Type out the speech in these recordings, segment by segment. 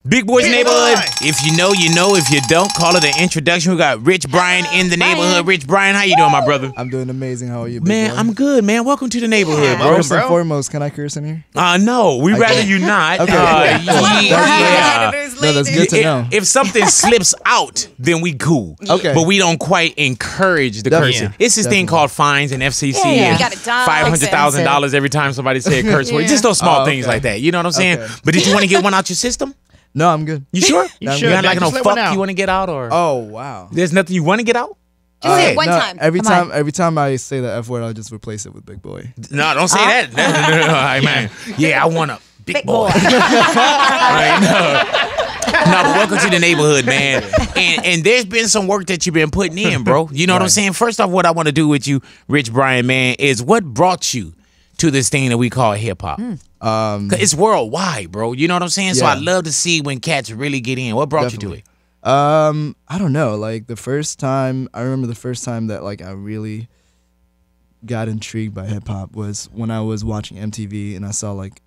Big Boy's Neighborhood. If you know, you know. If you don't, call it an introduction. We got Rich Brian in the neighborhood. Rich Brian, how you doing, my brother? I'm doing amazing. How are you, big Man, boy? I'm good, man. Welcome to the neighborhood, bro. First and foremost, can I curse in here? No, we rather you not. Okay. Yeah. No, that's good to know. If something slips out, then we cool. Okay. But we don't quite encourage the Definitely. cursing. It's this thing called fines and FCC Yeah. and You gotta die. $500,000 every time somebody say a curse word. Just those small things like that. You know what I'm saying? Okay. But did you want to get one out your system? No, I'm good. You sure? You You sure? got like no Just let one fuck out. you want to get out or? Oh, wow. There's nothing you want to get out? Just say it Okay. one No, time. Every time I say the F word, I'll just replace it with big boy. No, don't say that. No. Hey, man. Yeah, I want a big boy. Right, no, but welcome to the neighborhood, man. And there's been some work that you've been putting in, bro. You know what I'm saying? First off, what I want to do with you, Rich Brian, man, is what brought you to this thing that we call hip hop? 'Cause it's worldwide, bro. You know what I'm saying? So Yeah. I love to see when cats really get in. What brought you to it? I don't know. Like I remember the first time that like I really got intrigued by hip hop was when I was watching MTV and I saw like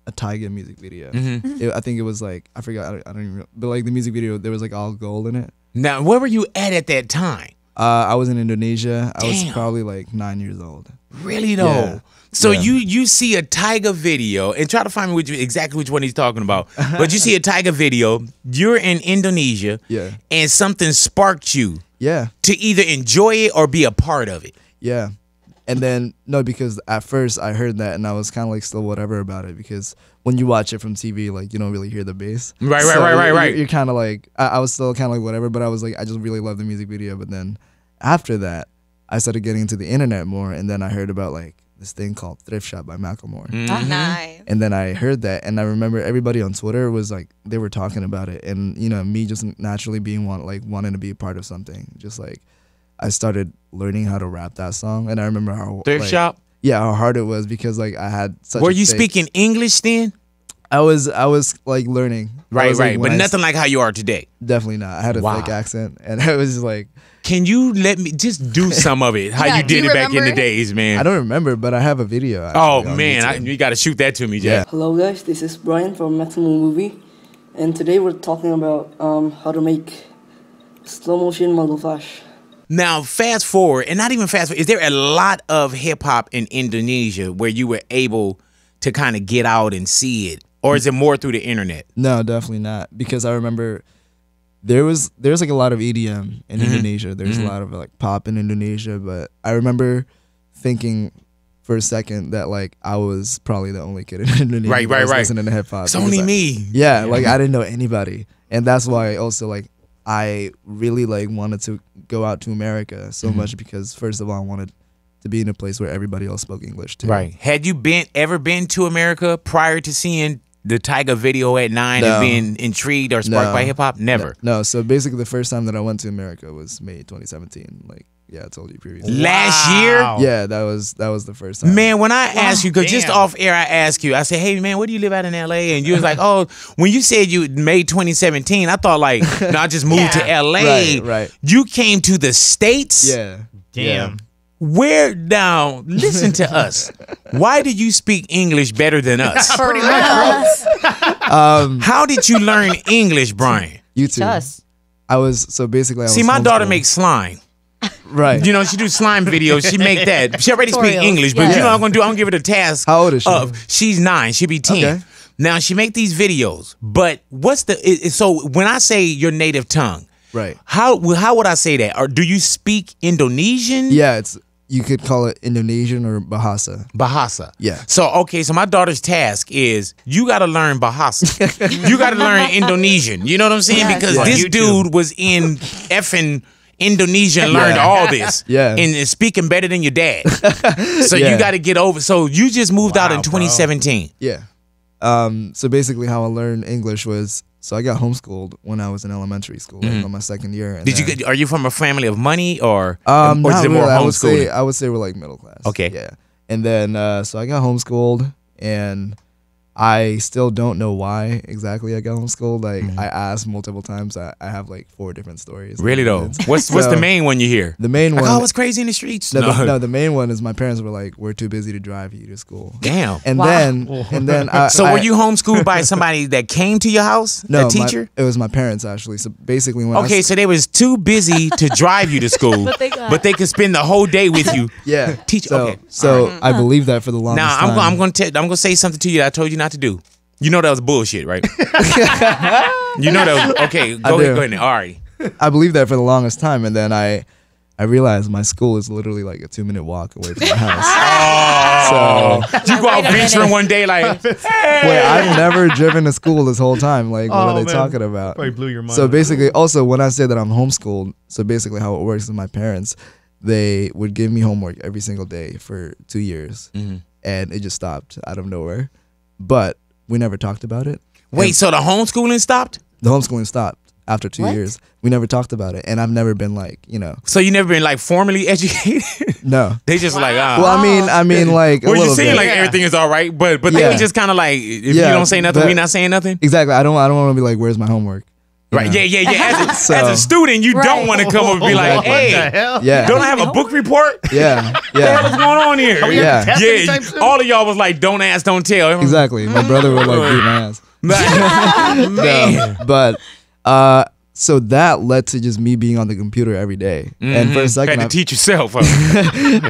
a Tyga music video. I think it was like I forgot. I don't even know. But like the music video, there was like all gold in it. Now, where were you at that time? I was in Indonesia. I was Damn. probably like 9 years old. Really though? Yeah. So Yeah. you see a Tyga video and try to find me exactly which one he's talking about. But you see a Tyga video, you're in Indonesia, Yeah. and something sparked you Yeah. to either enjoy it or be a part of it. Yeah. And then, no, because at first I heard that and I was kind of like still whatever about it because when you watch it from TV, like you don't really hear the bass. Right. You're kind of like, I was still kind of like whatever, but I was like, I just really love the music video. But then after that, I started getting into the internet more and then I heard about like this thing called Thrift Shop by Macklemore. Nice. And then I heard that and I remember everybody on Twitter was like, they were talking about it. And, you know, me just naturally being wanting to be a part of something. Just like, I started learning how to rap that song, and I remember how Thrift Shop? Yeah, how hard it was because like I had such. Were a you thick- speaking English then? I was like learning. I Right, was, like, right. when But I nothing like how you are today. Definitely not. I had a Wow. thick accent, and I was just like, Can you let me just do some of it? How Yeah, you do did you it back in the remember? days, man. I don't remember, but I have a video. Actually, Oh on man, YouTube. you got to shoot that to me, Jay. Yeah. Hello guys, this is Brian from Maximum Movie, and today we're talking about how to make slow motion model flash. Now, fast forward, and not even fast forward, is there a lot of hip hop in Indonesia where you were able to kind of get out and see it? Or is it more through the internet? No, definitely not. Because I remember there's like a lot of EDM in Indonesia. There's a lot of like pop in Indonesia, but I remember thinking for a second that like I was probably the only kid in Indonesia Right, that was right. listening to hip hop. It's only because me. Yeah, like I didn't know anybody, and that's why also like I really like wanted to go out to America so much because first of all I wanted to be in a place where everybody else spoke English too. Right. Had you ever been to America prior to seeing the Tyga video at 9 No. and being intrigued or sparked No. by hip hop? Never. No, so basically the first time that I went to America was May 2017. Like, yeah, I told you previously. Last year? Yeah, that was the first time. Man, when I asked you, because just Damn. off air, I asked you, I said, hey, man, where do you live out in L.A.? And you was like, oh, when you said you May 2017, I thought like, no, I just moved to L.A. Right. You came to the States? Yeah. Damn. Where now? Listen to us. Why do you speak English better than us? For real. How did you learn English, Brian? YouTube. Us. I was so basically. I See, was my daughter homeschooled. makes slime. right. You know, she do slime videos. She make that. She already speak Tutorials, English, but yeah. you know what I'm gonna do? I'm gonna give her the task. How old is she? Of she's 9. She'll be 10. Okay. Now she make these videos, but what's the? So when I say your native tongue, Right. how would I say that? Or do you speak Indonesian? Yeah, you could call it Indonesian or Bahasa. Bahasa. Yeah. So okay, so my daughter's task is you got to learn Bahasa. You got to learn Indonesian. You know what I'm saying? Yes. Because Yeah. this YouTube. dude was in effing Indonesia and learned all this. Yeah. And is speaking better than your dad. So you Yeah. got to get over. So you just moved out in Wow, bro. 2017. Yeah. So basically, how I learned English was I got homeschooled when I was in elementary school, like on my second year. And Did you then- get? Are you from a family of money or Not is it more really. homeschooling? I would say we're like middle class. Okay. Yeah. And then so I got homeschooled and I still don't know why exactly I got homeschooled. Like I asked multiple times. I have like 4 different stories. Really though? What's the main one you hear? The main like, one. oh, it's crazy in the streets. No, the main one is my parents were like, we're too busy to drive you to school. Damn. And then so were you homeschooled by somebody that came to your house? No, a teacher? It was my parents actually. So basically, when so they was too busy to drive you to school, but they could spend the whole day with you. Yeah, teach. So I believe that for the longest time. Now I'm gonna say something to you that I told you not to do. You know that was bullshit, right? You know that was, okay, go ahead. All right. I believed that for the longest time, and then I realized my school is literally like a 2-minute walk away from my house. So you go out venturing one day like, hey. Wait, I've never driven to school this whole time. Like, what are they talking about? Probably blew your mind. So basically, also when I say that I'm homeschooled, so basically how it works is my parents, they would give me homework every single day for 2 years, and it just stopped out of nowhere. But we never talked about it. Wait, so the homeschooling stopped? The homeschooling stopped after 2 years. We never talked about it, and I've never been like, So you never been like formally educated? No. They just like, Well, I mean, like, well, you seem like everything is all right, but they were just kind of like, if you don't say nothing, we not saying nothing. Exactly. I don't want to be like, where's my homework? Right. Yeah. As a student, you don't want to come up and be like, hey, don't I have a book report? Yeah. What the hell is going on here? Yeah. All of y'all was like, don't ask, don't tell. Exactly. My brother would like beat my ass. Man. But so that led to just me being on the computer every day. And for a second, had to teach yourself.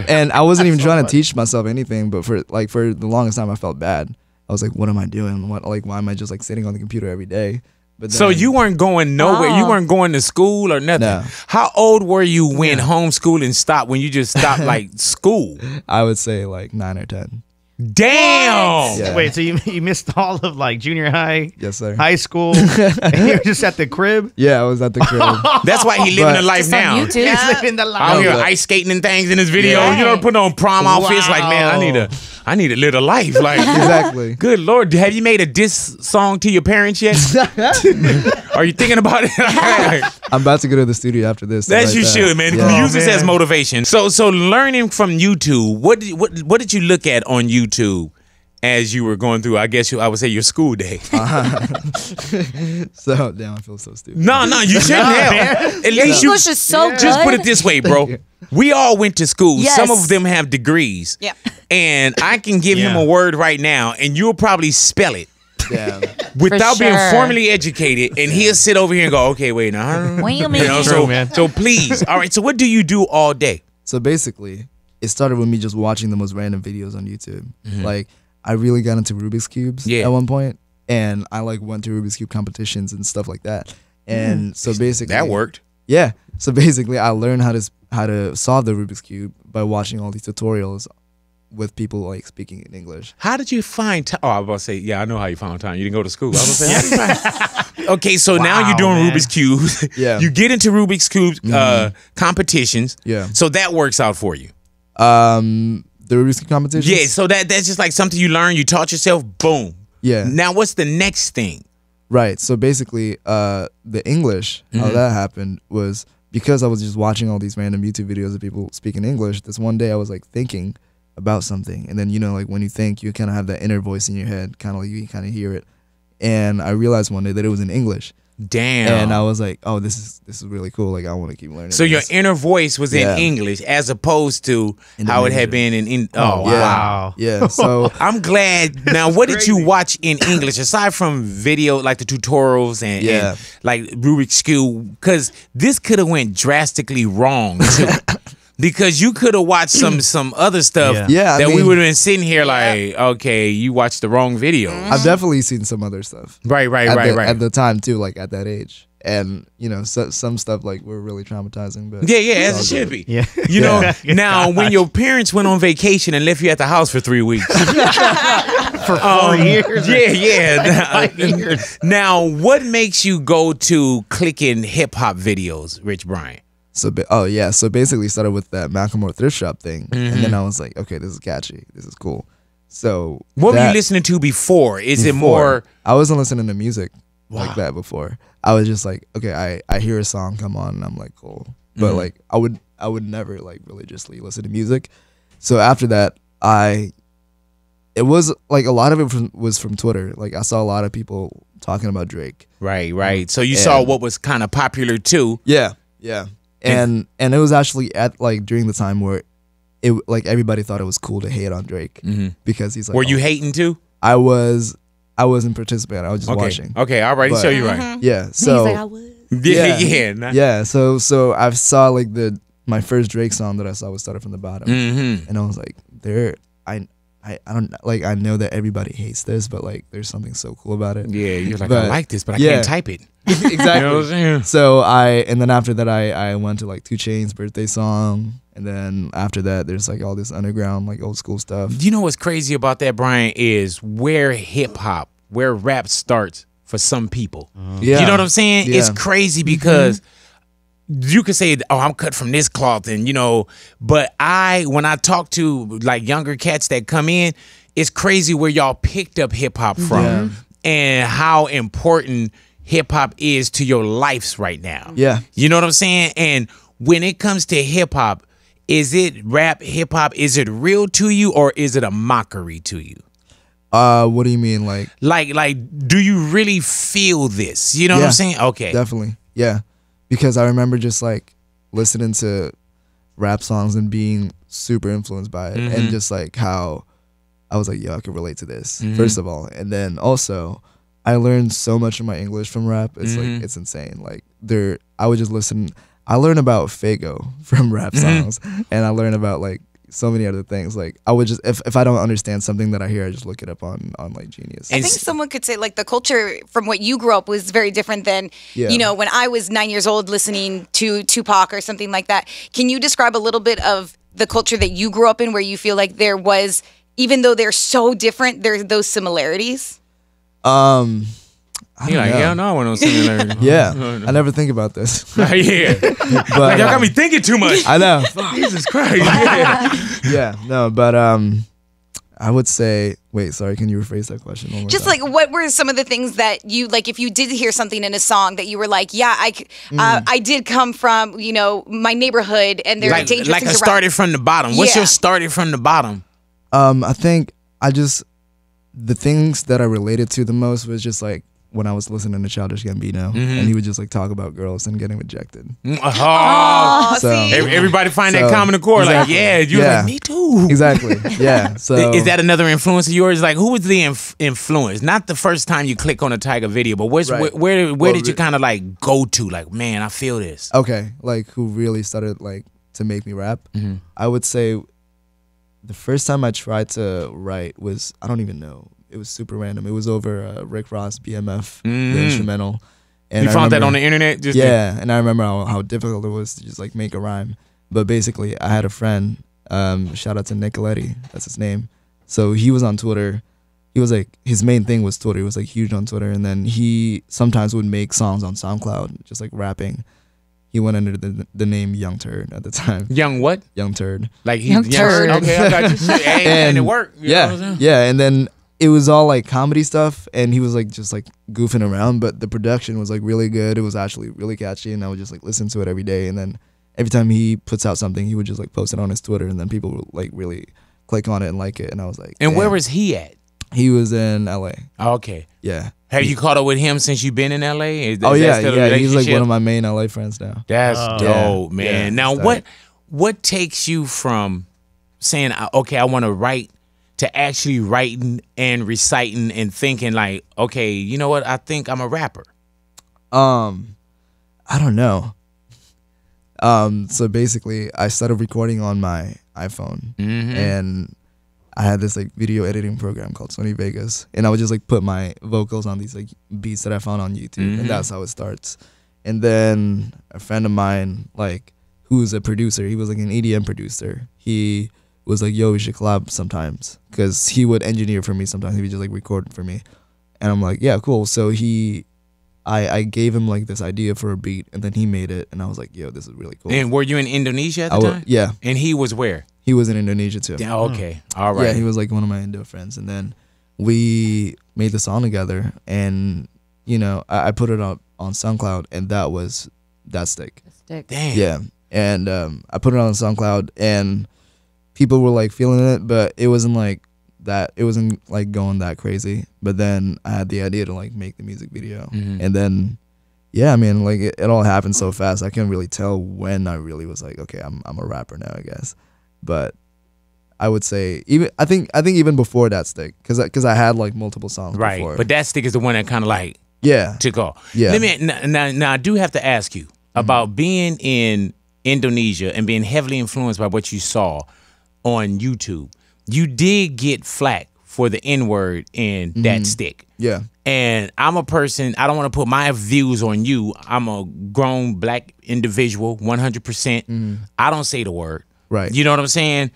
And I wasn't even trying to teach myself anything, but for the longest time, I felt bad. I was like, what am I doing? Why am I just like sitting on the computer every day? But then, so you weren't going nowhere. You weren't going to school or nothing. No. How old were you when homeschooling stopped? When you just stopped like school? I would say like 9 or 10. Damn. Yeah. Wait, so you missed all of like junior high? Yes, sir. High school? And you were just at the crib? Yeah, I was at the crib. That's why he living the life now. He's living the life. Out here ice skating and things in his video. You know, putting on prom outfits. Like, man, I need a little life. Like, exactly. Good Lord, have you made a diss song to your parents yet? Are you thinking about it? I'm about to go to the studio after this. That you should, man. Yeah. Use this as motivation. So learning from YouTube, what did you look at on YouTube as you were going through? I guess I would say your school day. So damn, I feel so stupid. No, you shouldn't have. At least English is so good. Just put it this way, bro. We all went to school. Yes. Some of them have degrees. Yep. And I can give him a word right now, and you'll probably spell it. Yeah. Without being formally educated, and he'll sit over here and go, okay, wait, now. What do you mean? So please. All right, so what do you do all day? So basically, it started with me just watching the most random videos on YouTube. Like, I really got into Rubik's Cubes at one point, and I like went to Rubik's Cube competitions and stuff like that. And so basically, that worked. Yeah. So basically, I learned how to solve the Rubik's Cube by watching all these tutorials with people like speaking in English. How did you find time? Oh, I was about to say, yeah, I know how you found time. You didn't go to school. I was going to say, how did you find? Okay, so now you're doing Rubik's Cubes. Yeah. You get into Rubik's Cube competitions. Yeah. So that works out for you. The Rubik's Cube competitions? Yeah, so that's just like something you learn, you taught yourself, boom. Yeah. Now what's the next thing? Right. So basically, the English, how that happened was because I was just watching all these random YouTube videos of people speaking English. This one day I was like thinking about something, and then like when you think, you kind of have that inner voice in your head, kind of like you kind of hear it. And I realized one day that it was in English. Damn. And I was like, oh, this is really cool. Like, I want to keep learning. So your inner voice was in English as opposed to how it had been in oh wow. Yeah. So I'm glad. Now, what did you watch in English aside from video, like the tutorials and like Rubik's Cube? Because this could have went drastically wrong too. Because you could have watched some other stuff that we would have been sitting here like, okay, you watched the wrong video. I've definitely seen some other stuff. Right. At the time too, like at that age. And some stuff like were really traumatizing. But as it should be. Yeah. You know, now when your parents went on vacation and left you at the house for 3 weeks. For 4 years. Yeah. 5 years. Now, what makes you go to clicking hip hop videos, Rich Brian? So basically started with that Macklemore thrift shop thing, and then I was like, okay, this is catchy, this is cool. So what were you listening to before? Is it more? I wasn't listening to music like that before. I was just like, okay, I hear a song come on, and I'm like, cool. But like, I would never like religiously listen to music. So after that, I it was like a lot of it was from Twitter. Like I saw a lot of people talking about Drake. Right. So you saw what was kind of popular too. Yeah. And it was actually at like during the time where it like everybody thought it was cool to hate on Drake because he's like. Were you hating too? I wasn't participating. I was just watching. Okay, all right. But- so you're right. Yeah. So He's like, I was. Yeah. So I saw like my first Drake song that I saw was Started from the Bottom, Mm-hmm. and I was like, I don't like. I know that everybody hates this, but like, there's something so cool about it. Yeah, you're like, But, I like this, but I yeah. can't type it. Exactly. You know what I'm saying? So and then after that, I went to like 2 Chainz's birthday song, and then after that, there's like all this underground like old school stuff. You know what's crazy about that, Brian, is where hip hop, where rap starts for some people. Yeah. You know what I'm saying? Yeah. It's crazy because you could say, oh, I'm cut from this cloth, and but when I talk to like younger cats that come in, it's crazy where y'all picked up hip hop from and how important hip hop is to your lives right now. Yeah. You know what I'm saying? And when it comes to hip hop, is it rap hip hop? Is it real to you, or is it a mockery to you? What do you mean, like? Like, do you really feel this? You know what I'm saying? Okay. Definitely. Yeah. Because I remember just like listening to rap songs and being super influenced by it, and just like how I was like, yo, I could relate to this, first of all. And then also, I learned so much of my English from rap. It's like, it's insane. Like, I would just listen. I learned about Fago from rap songs, and I learned about like so many other things. Like, I would just, if I don't understand something that I hear, I just look it up on like Genius. I think someone could say like the culture from what you grew up was very different than, Yeah. when I was 9 years old listening to Tupac or something like that. Can you describe a little bit of the culture that you grew up in where you feel like there was, even though they're so different, there's those similarities? I don't You're like, know. hell no, I want no similarity. Yeah, I never think about this. Yeah. But Like, y'all got me thinking too much. I know. Jesus Christ. Yeah. Yeah, no, but I would say. Wait, sorry. Can you rephrase that question one more Just time? like, what were some of the things that you, like, if you did hear something in a song that you were like, yeah, I did come from, my neighborhood, and there are dangerous Like things I around. started from the bottom. What's Yeah. your started from the bottom? I think the things that I related to the most was just like when I was listening to Childish Gambino, and he would just like talk about girls and getting rejected. Oh, So everybody find that So, common accord. exactly. Like, yeah, you was Yeah. like, me too. Exactly. Yeah. So Is that another influence of yours? Like, who was the influence? Not the first time you click on a Tiger video, but Right. where did you kind of like go to? Like, man, I feel this. okay? Like who really started like to make me rap? I would say the first time I tried to write was, I don't even know. It was super random. It was over Rick Ross BMF, the instrumental. And You I found that remember- on the internet? Just Yeah, and I remember how difficult it was to just like make a rhyme. But basically, I had a friend. Shout out to Nicoletti. That's his name. So he was on Twitter. He was like, his main thing was Twitter. He was like huge on Twitter, and then he sometimes would make songs on SoundCloud, just like rapping. He went under the name Young Turd at the time. Young what? Young Turd. Like Young Turd. Okay, I got you. And it worked. You know what I'm saying? Yeah, and then it was all like comedy stuff, and he was like just like goofing around, but the production was like really good. It was actually really catchy, and I would just like listen to it every day. And then every time he puts out something, he would just like post it on his Twitter, and then people would like really click on it and like it. And I was like, And where damn. was he at? He was in LA. Okay. Yeah. Have you caught up with him since you've been in LA? Is Oh that yeah, still a yeah. He's like relationship? one of my main LA friends now. That's dope, Yeah. man. Yeah, Now, it's what takes you from saying, okay, I want to write, to actually writing and reciting and thinking like, okay, you know what? I think I'm a rapper. I don't know. So basically, I started recording on my iPhone, and I had this like video editing program called Sony Vegas, and I would just like put my vocals on these like beats that I found on YouTube, and that's how it starts. And then a friend of mine, like who's a producer, he was like an EDM producer. He was like, "Yo, we should collab sometimes," because he would engineer for me sometimes. He would just like record for me, and I'm like, "Yeah, cool." So I gave him like this idea for a beat, and then he made it, and I was like, "Yo, this is really cool." And were you in Indonesia at the time? Yeah, And he was where? he was in Indonesia too. Yeah, okay. All right. Yeah, he was like one of my Indo friends, and then we made the song together, and I put it up on SoundCloud, and that stick. Damn. Yeah, and I put it on SoundCloud, and people were like feeling it, but it wasn't like that it wasn't like going that crazy. But then I had the idea to like make the music video, and then yeah, I mean, like it all happened so fast. I couldn't really tell when I really was like, okay, I'm a rapper now, I guess. But I would say I think even before that stick, because I had like multiple songs before. But that stick is the one that kind of like took off. Yeah. Let me now I do have to ask you about being in Indonesia and being heavily influenced by what you saw on YouTube. You did get flack for the N-word in that stick. Yeah. And I'm a person, I don't want to put my views on you. I'm a grown black individual, 100%. I don't say the word. Right. You know what I'm saying?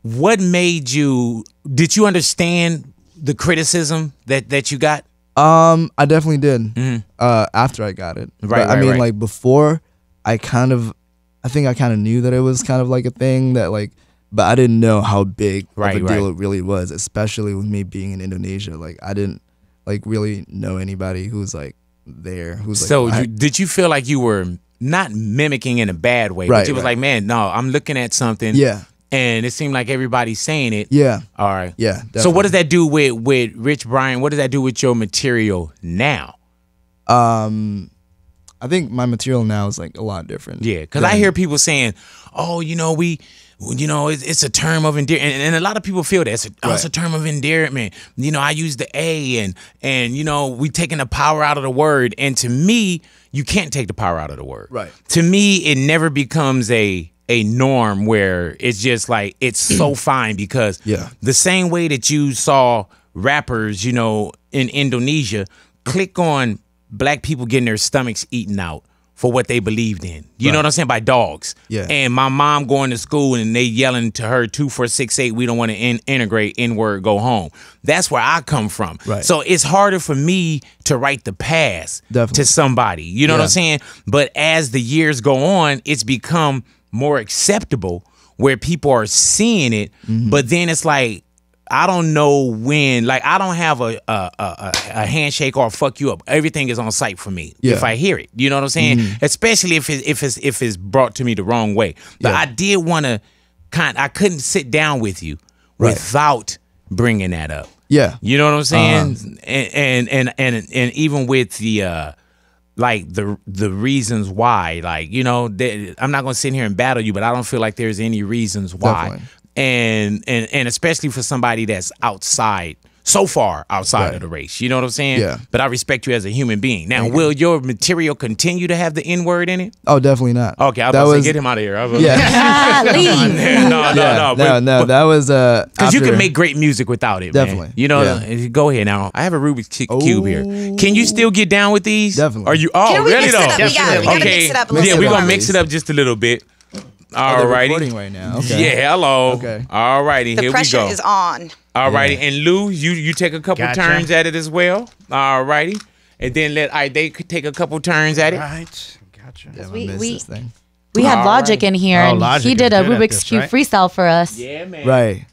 What made you, did you understand the criticism that you got? I definitely did. After I got it. Right, But, I mean, right. like before, I think I kind of knew that it was kind of like a thing that like, but I didn't know how big of a deal it really was, especially with me being in Indonesia. Like I didn't like really know anybody who's like there. Who's like, So did you feel like you were not mimicking in a bad way, but you was like, man, no, I'm looking at something. Yeah. And it seemed like everybody's saying it. Yeah. All right. Yeah. So Definitely. what does that do with Rich Brian? What does that do with your material now? I think my material now is like a lot different. Yeah, because I hear people saying, "Oh, it's a term of endearment," and a lot of people feel that it's a term of endearment. You know, I use the A, and we taking the power out of the word. And to me, you can't take the power out of the word. Right. To me, it never becomes a norm where it's just like it's so fine because the same way that you saw rappers, in Indonesia click on black people getting their stomachs eaten out for what they believed in. You know what I'm saying? By dogs. Yeah. And my mom going to school and they yelling to her 2468, we don't want to integrate N-word, go home. That's where I come from. Right. So it's harder for me to write the past to somebody. You know what I'm saying? But as the years go on, it's become more acceptable where people are seeing it. But then it's like, I don't know when, like I don't have a handshake or a fuck you up. Everything is on sight for me if I hear it. You know what I'm saying? Especially if it's brought to me the wrong way. But I did want to I couldn't sit down with you without bringing that up. Yeah. You know what I'm saying? And even with the like the reasons why, like, I'm not gonna sit here and battle you, but I don't feel like there's any reasons why. Definitely. And especially for somebody that's so far outside of the race. You know what I'm saying? Yeah. But I respect you as a human being. Now, will your material continue to have the N-word in it? Oh, definitely not. Okay, I was about to say, get him out of here. Yeah. No. That was because you can make great music without it. Definitely. Man. Go ahead now. I have a Rubik's cube here. Can you still get down with these? Definitely. Are you? Can we Really mix it though? up? We gotta mix it up a little Yeah, bit we're more. gonna mix it up just a little bit. All righty. Recording right now. Okay. Yeah, hello. Okay. All righty, The here we pressure go. is on. All righty, and Lou, you take a couple Gotcha. turns at it as well. All righty, and then they could take a couple turns at it. Right. Gotcha. Damn, I We- missed we- this thing. We had All Logic right. in here, Oh, and Logic he is did a good at Rubik's this, Cube right? freestyle for us. Yeah, man. Right.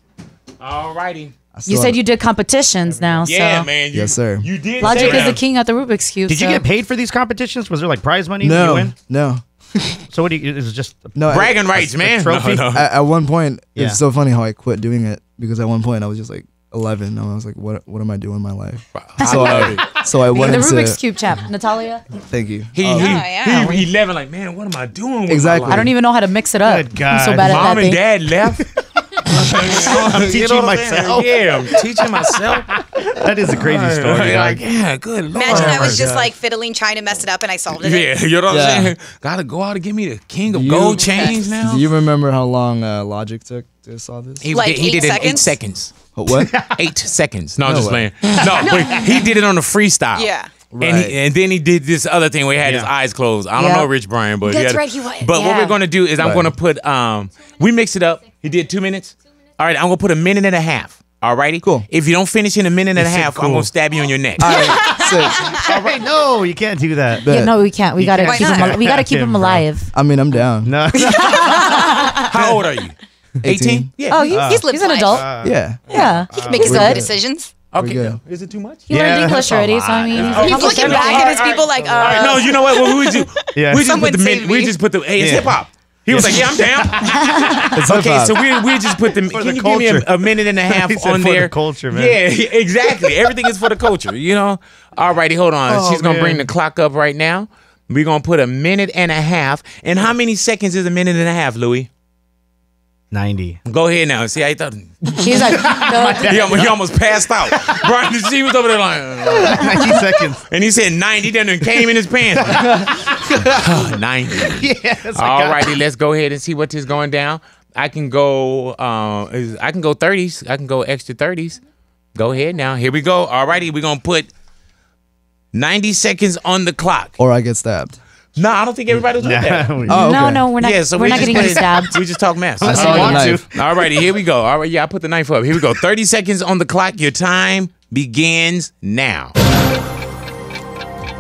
All righty. You said you did competitions now, Yeah, so man. Yes, sir. You did. Logic say is the that. king at the Rubik's Cube. Did you so- get paid for these competitions? Was there like prize money when you No. win? No. So what do you? It was just No. Bragging rights, man. trophy? No. At one point, Yeah. it's so funny how I quit doing it because at one point I was just like 11 and I was like, what am I doing in my life? So I went The into Rubik's Cube chap, Natalia. Thank you. He yeah. 11, like, man, what am I doing with Exactly. my life? I don't even know how to mix it up. Good God. I'm so bad at Mom that and thing. dad left. I'm teaching myself. Yeah, I'm teaching myself. That is a crazy story. Like, yeah, good lord. Imagine I was Oh, just like fiddling, trying to mess it up, and I solved it. yeah, you know what Yeah. I'm saying? Gotta go out and give me the king of You- gold chains now. Do you remember how long Logic took to solve this? He, Like he did 8 it in 8 seconds? seconds. What? 8 seconds. No, I'm No just way. playing. No, but he did it on the freestyle. Yeah. Right. And then he did this other thing where he had his eyes closed. I don't Yeah. know Rich Brian, but That's he had, right, he was. But what Yeah. we're gonna do is I'm Right. gonna put we mix it up. He did 2 minutes. All right, I'm gonna put a minute and a half. All righty. Cool. If you don't finish in a minute and a said half, I'm cool. gonna stab you on your neck. All right. Sick. All right, no, you can't do that. Yeah, no, we can't. We gotta can't keep him. do We gotta keep him, him bro. alive. I mean, I'm down. No. How old are you? 18? Yeah. Oh, he's lived an life. adult. Yeah. Yeah, He can make his We're own good. decisions. Okay. good. Is it too much? he learned Yeah, English that's a already, so I lot. mean, Yeah. He's accomplished looking back everything. at his people like, All right, no, you know what? Well, we just Someone put the saved we me. just put the hey, it's Yeah. hip hop. He was like, "Yeah, I'm down." Okay, so we just put the. Can you give me a minute and a half He said on for there? the culture, man. Yeah, exactly. Everything is for the culture, you know. All righty, hold on. Oh, She's gonna bring the man. clock up right now. We're gonna put a minute and a half. And how many seconds is a minute and a half, Louis? 90. Go ahead now. See, I thought He's like, no. he almost passed out. Brian, she was over there like, 90 seconds. and he said 90. Then it came in his pants. 90. Yes. All righty, let's go ahead and see what is going down. I can go 30s. I can go extra 30s. Go ahead now. Here we go. All righty, we're gonna put 90 seconds on the clock. Or I get stabbed. No, I don't think everybody was with that. Oh, okay. No, we're not. Yeah, so we're not just getting put you it- stabbed. We just talk mess. I saw the want knife. All righty, here we go. All right, yeah, I put the knife up. Here we go. 30 seconds on the clock. Your time begins now.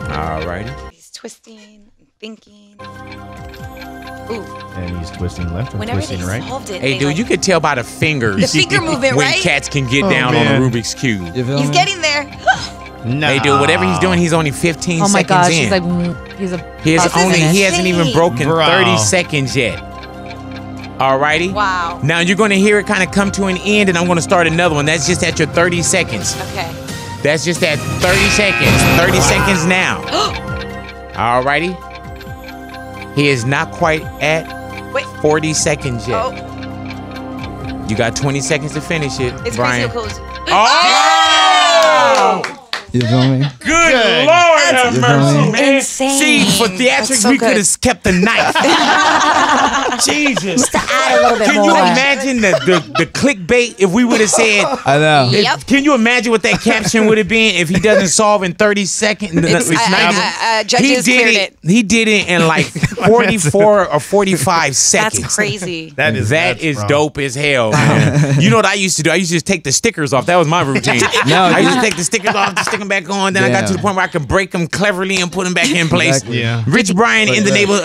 All righty. He's twisting and thinking. Ooh. And he's twisting left and Whenever twisting they right. solved it, Hey, they, dude, like, you could tell by the fingers. The finger movement, when right? cats can get down man. on the Rubik's Cube. You feel he's me? getting there. No. Hey, dude, whatever he's doing, he's only 15 Oh my seconds gosh, in. he's like, he's a. He has about to only finish. he hasn't even insane. broken Bro. 30 seconds yet. All righty. Wow. Now you're going to hear it kind of come to an end, and I'm going to start another one. That's just at your 30 seconds. Okay. That's just at 30 seconds. 30 seconds now. All righty. He is not quite at Wait. 40 seconds yet. Oh, You got 20 seconds to finish it, it's Brian. crazy how close. Oh! You feel me? Good Lord have You feel mercy, me? man. Insane. See, for That's theatrics, so we could good. have kept the knife. Jesus. Add a little bit Can more. you imagine the clickbait if we would have said, I know. Yep. can you imagine what that caption would have been if he doesn't solve in 30 seconds? Judges cleared it. He did it in like 44 or 45 seconds. That's crazy. That is That nuts, is bro. dope as hell, man. You know what I used to do? I used to just take the stickers off. That was my routine. No, I used to dude. take the stickers off, just stick them back on. Then I got to the Damn. point where I could break them cleverly and put them back in place. Exactly. Yeah. Rich Brian in the that. neighborhood.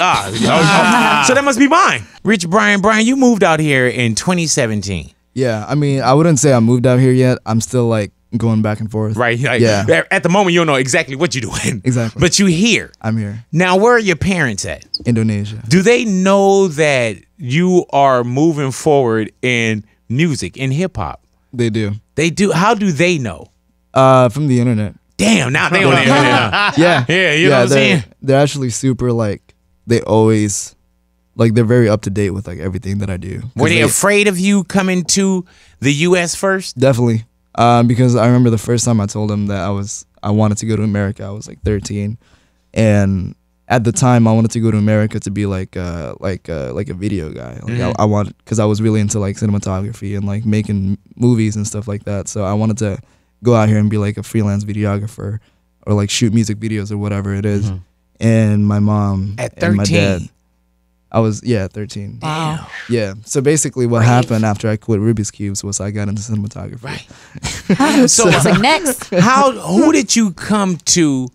So that must be mine. Rich Brian. Brian, you moved out here in 2017. Yeah, I mean, I wouldn't say I moved out here yet. I'm still like going back and forth. Right? Like, Yeah. At the moment, you don't know exactly what you're doing. Exactly. But you here. I'm here. Now, where are your parents at? Indonesia. Do they know that you are moving forward in music, in hip hop? They do. They do. How do they know? From the internet. Damn, now they on the internet. Yeah. Yeah, you know what I'm saying? They're actually super like, they always, like, they're very up to date with like everything that I do. 'Cause Were they afraid of you coming to the U.S. first? Definitely. Because I remember the first time I told them that I wanted to go to America. I was like 13, and at the time I wanted to go to America to be like a video guy. Like I wanted, because I was really into like cinematography and like making movies and stuff like that. So I wanted to go out here and be like a freelance videographer or like shoot music videos or whatever it is. And my mom At and my 13? dad. I was 13. Wow. Yeah. So basically, what happened after I quit Rubik's Cubes was I got into cinematography. Right. So It's like next. who did you come to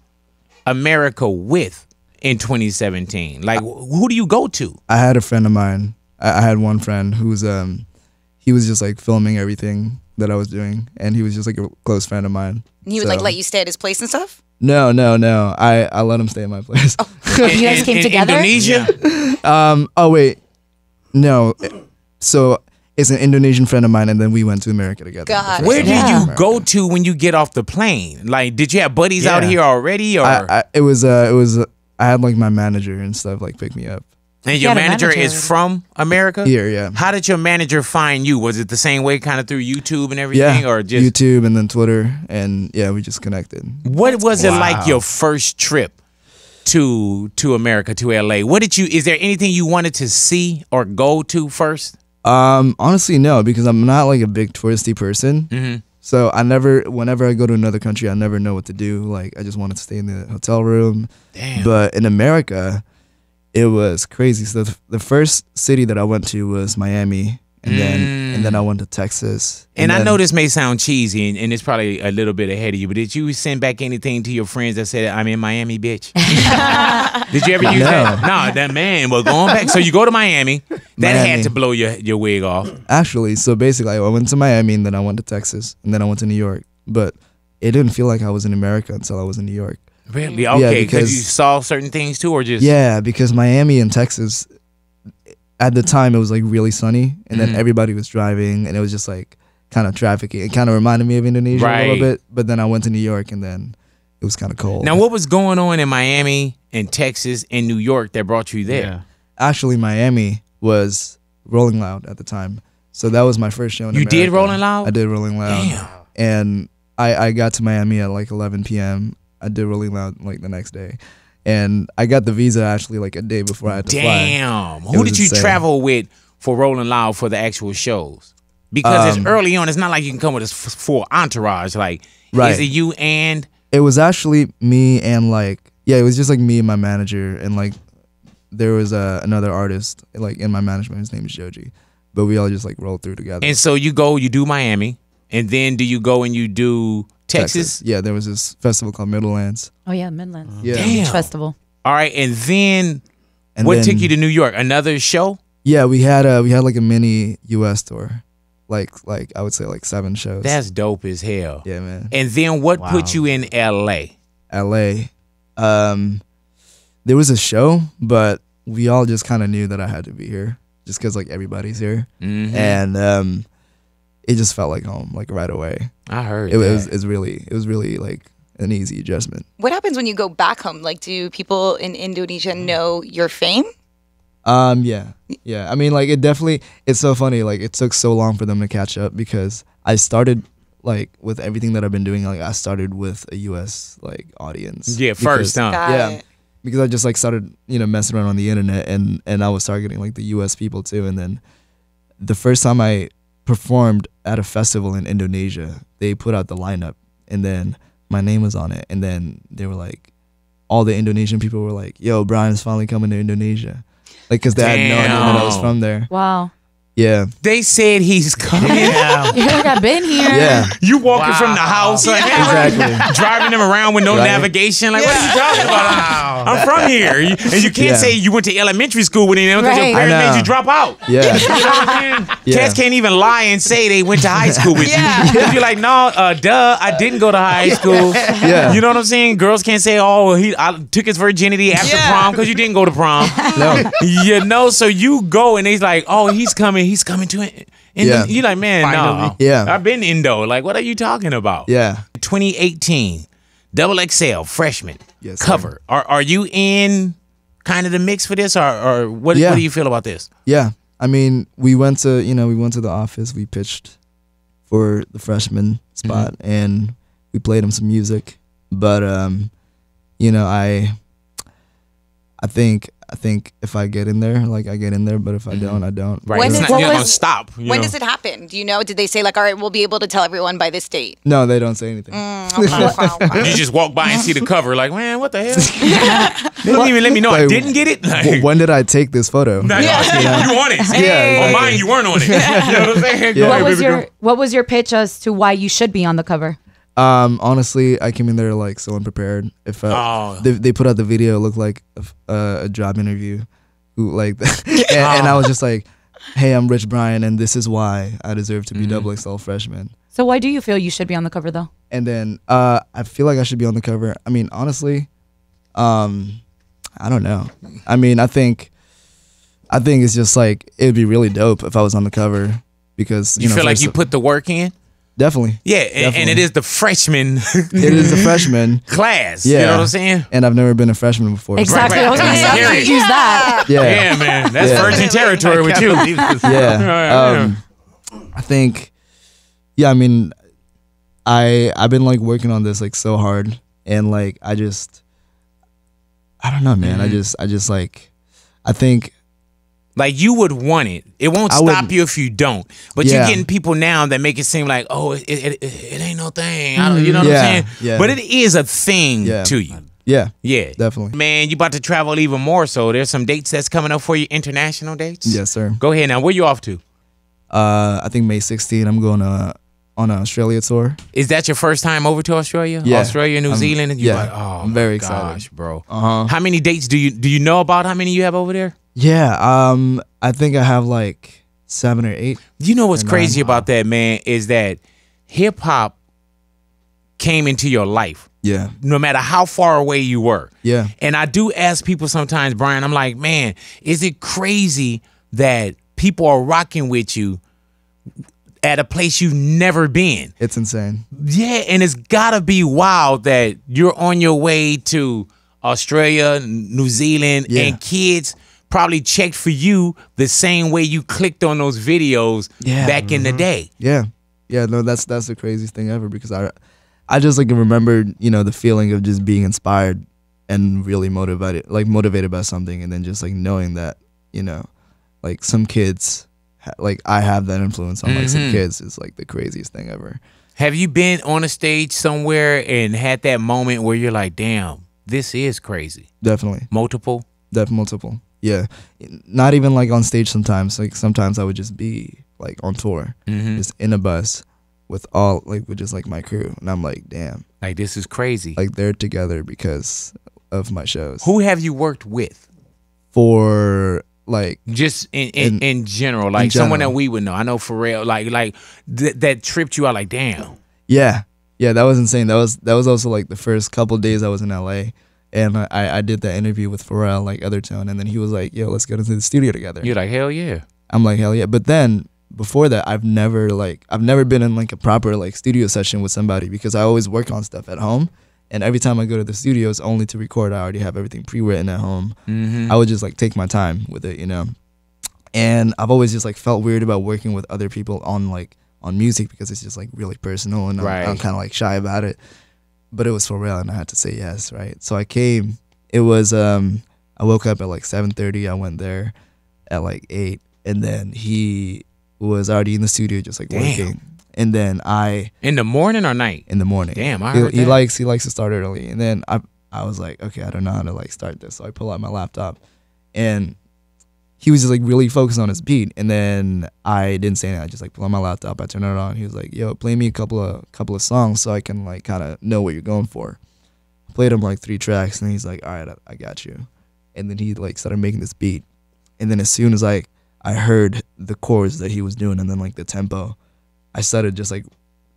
America with in 2017? Like, who do you go to? I had a friend of mine. I had one friend who's he was just like filming everything that I was doing, and he was just like a close friend of mine. He would So- like let you stay at his place and stuff. No. I let him stay at my place. You guys came together? Indonesia? Oh wait, no. So it's an Indonesian friend of mine, and then we went to America together. God. The first Where time. did Yeah. you go to when you get off the plane? Like, did you have buddies out Yeah. here already, or It was I had like my manager and stuff like pick me up and You your had a manager manager is already. from America? here. Yeah. How did your manager find you? Was it the same way, kind of through YouTube and everything, Yeah, or just YouTube and then Twitter, and yeah, we just connected. what was it like Wow. your first trip to America, to LA? What did you? Is there anything you wanted to see or go to first? Honestly, no, because I'm not like a big touristy person. Mm-hmm. So whenever I go to another country, I never know what to do. Like I just wanted to stay in the hotel room. Damn. But in America, it was crazy. So the first city that I went to was Miami, and then I went to Texas. And I then- know this may sound cheesy, and it's probably a little bit ahead of you, but did you send back anything to your friends that said, "I'm in Miami, bitch"? Did you ever use that? No, that man was going back. So you go to Miami. That had Miami. to blow your wig off. Actually, so basically, I went to Miami, and then I went to Texas, and then I went to New York. But it didn't feel like I was in America until I was in New York. Really? Okay, because because- you saw certain things too, or just Yeah, because Miami and Texas, at the time it was like really sunny, and then everybody was driving, and it was just like kind of trafficy. It kind of reminded me of Indonesia a little bit, but then I went to New York, and then it was kind of cold. Now, what was going on in Miami and Texas and New York that brought you there? Yeah. Actually, Miami was Rolling Loud at the time, so that was my first show in You America. did Rolling Loud? I did Rolling Loud. Damn. And I got to Miami at like 11 p.m. I did Rolling Loud like the next day. And I got the visa actually like a day before I had to fly. Damn. Who was did you insane. travel with for Rolling Loud for the actual shows? Because it's early on. It's not like you can come with a full entourage. Like, Right. is it you and? It was actually me and like, yeah, it was just like me and my manager. And like there was another artist like in my management. His name is Joji. But we all just like rolled through together. And so you go, you do Miami, and then do you go and you do Texas? Yeah, there was this festival called Middlelands. Oh yeah, Midlands. Yeah. Damn. Beach Festival. All right, and then And what then- took you to New York? Another show? Yeah, we had like a mini US tour. Like I would say like 7 shows. That's dope as hell. yeah, man. And then what put you in LA? LA. There was a show, but we all just kind of knew that I had to be here just because like everybody's here. Mhm. And it just felt like home like right away. I heard It that. was really like an easy adjustment. What happens when you go back home? Like, do people in Indonesia know your fame? Yeah. I mean, like it's so funny. Like it took so long for them to catch up because I started like with everything that I've been doing. Like I started with a US like audience. Yeah, first, huh? Got Yeah. it. Because I just like started, messing around on the internet and I was targeting like the US people too. And then the first time I performed at a festival in Indonesia, they put out the lineup and then my name was on it. And then they were like, all the Indonesian people were like, yo, Brian's finally coming to Indonesia. Like, cause they had no idea that I was Damn. from there. Wow. Yeah. They said he's coming. You're like, I've been here. Yeah. You walking from the house, like, Exactly. driving them around with no Right. navigation. Like, what are you talking about? I'm from here. And you can't Yeah. say you went to elementary school with him because Right. your I parents made know. you drop out. Yeah. You know what I mean? Yeah. Cats can't even lie and say they went to high school with Yeah. you. Because you're like, no, duh, I didn't go to high school. Yeah. You know what I'm saying? Girls can't say, oh, I took his virginity after Yeah. prom because you didn't go to prom. No. You know, so you go and he's like, oh, he's coming to it. And Yeah. you're like, man, no. Yeah. I've been Indo. Like, what are you talking about? Yeah. 2018, XXL freshman Yes, sir. cover. Are you in kind of the mix for this, or what? Yeah. What do you feel about this? Yeah. I mean, we went to the office, we pitched for the freshman spot and we played him some music. But I think if I get in there, like I get in there, but if I don't, I don't. Right, When it's is- not, what you're not gonna was- stop. When does it happen? Do you know? Did they say like, all right, we'll be able to tell everyone by this date? No, they don't say anything. You just walk by and see the cover, like, man, what the hell? They don't even let me know I Like, didn't get it. Like, When did I take this photo? nah, you on it? Yeah, On mine, you weren't on it. You know what I'm saying? Go Yeah. ahead, What was baby girl. what was your pitch as to why you should be on the cover? Honestly, I came in there like so unprepared. If Oh. they put out the video, it looked like a job interview. Who like, and I was just like, "Hey, I'm Rich Brian, and this is why I deserve to be XXL freshman." So why do you feel you should be on the cover though? And then I feel like I should be on the cover. I mean, honestly, I don't know. I mean, I think it's just like it'd be really dope if I was on the cover because You feel like first- you put the work in? definitely. Yeah, and it Definitely. is the freshman It is a freshman. class. Yeah, You know what I'm saying? And I've never been a freshman before. so- Exactly. right. I was gonna say Yeah. I could use that. Yeah. Yeah, man. That's Yeah. virgin territory with you. Yeah. I think, yeah, I mean, I've been like working on this like so hard and like I don't know, man. I just like, I think, Like you would want it. It won't I stop would- you if you don't. But Yeah. you're getting people now that make it seem like, oh, it ain't no thing. I don't, you know what Yeah, I'm saying? yeah. But it is a thing Yeah. to you. yeah, Yeah. definitely. Man, you about to travel even more. So there's some dates that's coming up for you, international dates. Yes, sir. Go ahead now. Where you off to? I think May 16th, I'm going on an Australia tour. Is that your first time over to Australia? Yeah. Australia, New Zealand? And you're yeah. like, oh, I'm very my excited. gosh, bro. Uh-huh. How many dates do you know about how many you have over there? Yeah, I think I have like 7 or 8. You know what's And crazy about that, man, is that hip hop came into your life, Yeah, no matter how far away you were. yeah, And I do ask people sometimes, Brian, I'm like, man, is it crazy that people are rocking with you at a place you've never been. It's insane. Yeah, and it's gotta be wild that you're on your way to Australia, New Zealand, and kids probably checked for you the same way you clicked on those videos back in the day. Yeah. Yeah, no, that's the craziest thing ever, because I just like remember, you know, the feeling of just being inspired and really motivated by something, and then just like knowing that, you know, like some kids, like I have that influence on like some kids is like the craziest thing ever. Have you been on a stage somewhere and had that moment where you're like, damn, this is crazy? Definitely. Multiple? Multiple. Yeah. Not even like on stage sometimes. Like sometimes I would just be like on tour, just in a bus with just like my crew. And I'm like, damn. Like, this is crazy. Like they're together because of my shows. Who have you worked with? For like just in general, like someone that we would know. I know Pharrell, like that tripped you out. Like, damn. Yeah, that was insane. That was also like the first couple days I was in LA, and I did that interview with Pharrell, like Othertone, and then he was like, "Yo, let's get into the studio together." You're like, hell yeah. I'm like, hell yeah. But then before that, I've never been in like a proper like studio session with somebody, because I always work on stuff at home. And every time I go to the studio, it's only to record. I already have everything pre-written at home. I would just like take my time with it, you know. And I've always just like felt weird about working with other people on music, because it's just like really personal, and I'm kind of like shy about it. But it was Pharrell, and I had to say yes, right? So I came. It was I woke up at like 7:30. I went there at like 8, and then he was already in the studio just like working. And then in the morning or night? In the morning. Damn, I heard he likes to start early. And then I was like, okay, I don't know how to like start this. So I pull out my laptop, and he was just like really focused on his beat. And then I didn't say anything. I just like pull out my laptop. I turn it on. He was like, yo, play me a couple of songs so I can like kind of know what you're going for. I played him like 3 tracks, and he's like, all right, I got you. And then he like started making this beat. And then as soon as I heard the chords that he was doing, and then like the tempo, I started just like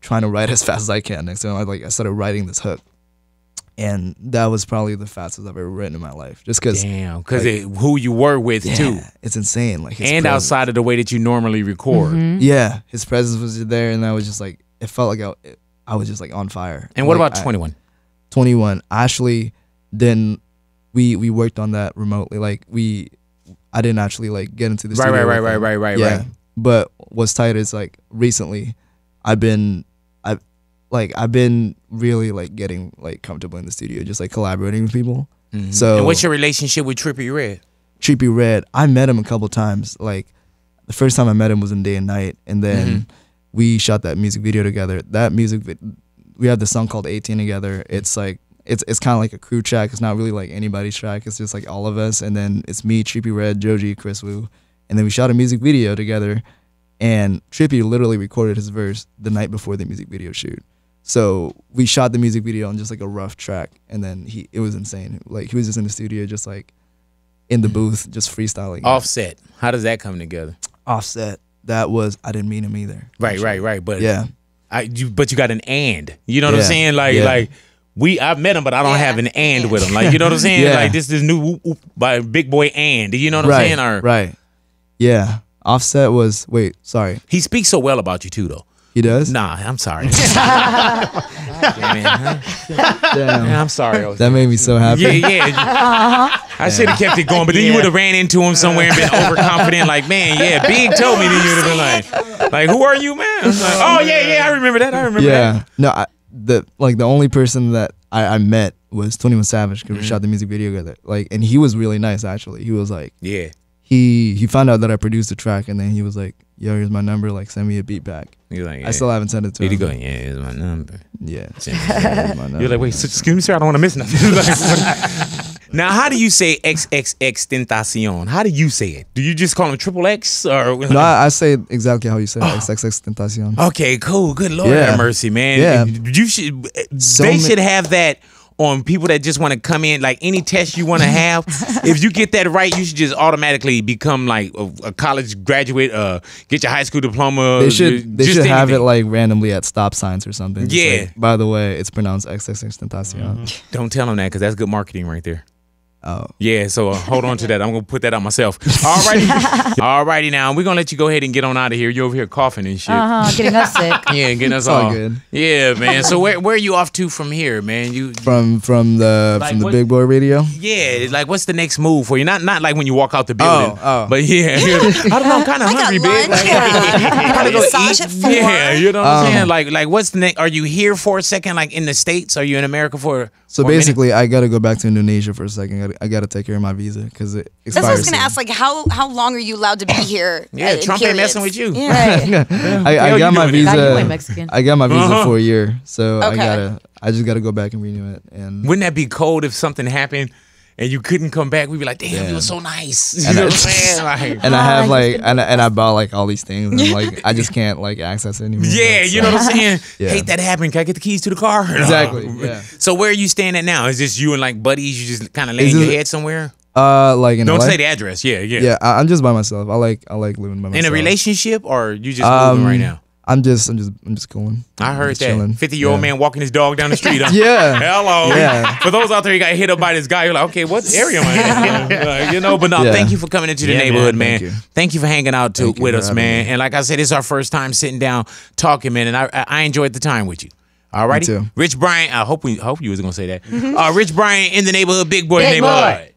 trying to write as fast as I can. Next time I started writing this hook, and that was probably the fastest I've ever written in my life. Just because, who you were with too. It's insane. Like his and presence. outside of the way that you normally record. Yeah, his presence was there, and I was just like, it felt like I was just like on fire. And what about 21? 21. Actually, then we worked on that remotely. Like I didn't actually like get into the studio. Right. But what's tight is like recently, I've been really like getting like comfortable in the studio, just like collaborating with people. So, and what's your relationship with Trippy Red? Trippy Red, I met him a couple times. Like the first time I met him was in Day and Night, and then we shot that music video together. We had the song called 18 together. It's like it's kind of like a crew track. It's not really like anybody's track. It's just like all of us, and then it's me, Trippy Red, Joji, Chris Wu. And then we shot a music video together, and Trippy literally recorded his verse the night before the music video shoot. So we shot the music video on just like a rough track, and then it was insane. Like he was just in the studio, just like in the booth, just freestyling. Offset, how does that come together? Offset, I didn't mean him either. Right. But yeah, but you got an and. You know what I'm saying? Like I've met him, but I don't have an and with him. Like, you know what I'm saying? Like this new by Big Boy and. You know what I'm saying? Right. Yeah. Offset was sorry. He speaks so well about you too, though. He does? Nah, I'm sorry. Damn. I'm sorry. That made me so happy. Yeah. I should have kept it going, but then you would have ran into him somewhere and been overconfident, like, man, Big told me. Then you would have been like, who are you, man? I was like, oh yeah, I remember that. That. No, the only person that I met was 21 Savage, because we shot the music video together. Like, and he was really nice actually. He was like, He found out that I produced the track, and then he was like, yo, here's my number, like send me a beat back. You're like, I still haven't sent it to him. Did he go, here's my number? Yeah. Here's my number. You're like, wait, excuse me, sir, I don't want to miss nothing. Now, how do you say XXX Tentacion? How do you say it? Do you just call him Triple X? Or no, I say it exactly how you say it, XXX Tentacion. Okay, cool. Good Lord have mercy, man. Yeah. You should. They should have that on people that just want to come in. Like any test you want to have, if you get that right, you should just automatically become like a college graduate. Get your high school diploma. They should have it like randomly at stop signs or something. Yeah. Like, by the way, it's pronounced XXX Tentacion. Don't tell them that, because that's good marketing right there. Oh. Yeah, so hold on to that. I'm gonna put that on myself. Alrighty now. We're gonna let you go ahead and get on out of here. You're over here coughing and shit. Getting us sick. Yeah, getting us all all good. Yeah, man. So where are you off to from here, man? You From the what- Big Boy Radio. yeah, like what's the next move for you? Not like when you walk out the building. Oh. But yeah, I don't know. I'm kind of I got hungry, babe. lunch. Like, Got a go massage eat. at 4. Yeah, you know what I'm saying? Like what's the next? Are you here for a second? Like in the States? Are you in America for? So for a minute? basically, I gotta go back to Indonesia for a second. I gotta take care of my visa because it expires. That's what I was gonna soon. ask. Like, how long are you allowed to be here? Yeah, in Trump ain't periods? messing with you. Yeah. I hell got you my doing visa. it? God, you ain't Mexican. I got my visa for a year, so Okay. I just gotta go back and renew it. And Wouldn't that be cold if something happened and you couldn't come back? We'd be like, damn, you were so nice. You know what I'm saying? Like, and I have like and I bought like all these things and like I just can't like access it anymore. yeah, you know what I'm saying? Yeah. Hate that happened. Can I get the keys to the car? Exactly, yeah. So where are you staying at now? Is this you and like buddies? You just kind of laying Is your it- head somewhere? Like in Don't LA? say the address. Yeah. Yeah, I'm just by myself. I like living by myself. In a relationship or you just moving right now? I'm just cooling. I I'm heard just that. chilling. 50-year-old Yeah. man walking his dog down the street. Huh? Yeah. Hello. Yeah. For those out there, you got hit up by this guy. You're like, okay, what area am I in? You know, but no, Yeah. thank you for coming into the Yeah, neighborhood, man. man. Thank Thank you. you for hanging out Thank you with for us, having man. me. And like I said, it's our first time sitting down talking, man. And I enjoyed the time with you. All righty. too. Rich Brian, I hope you was gonna say that. Rich Brian in the neighborhood, big boy Big boy. neighborhood.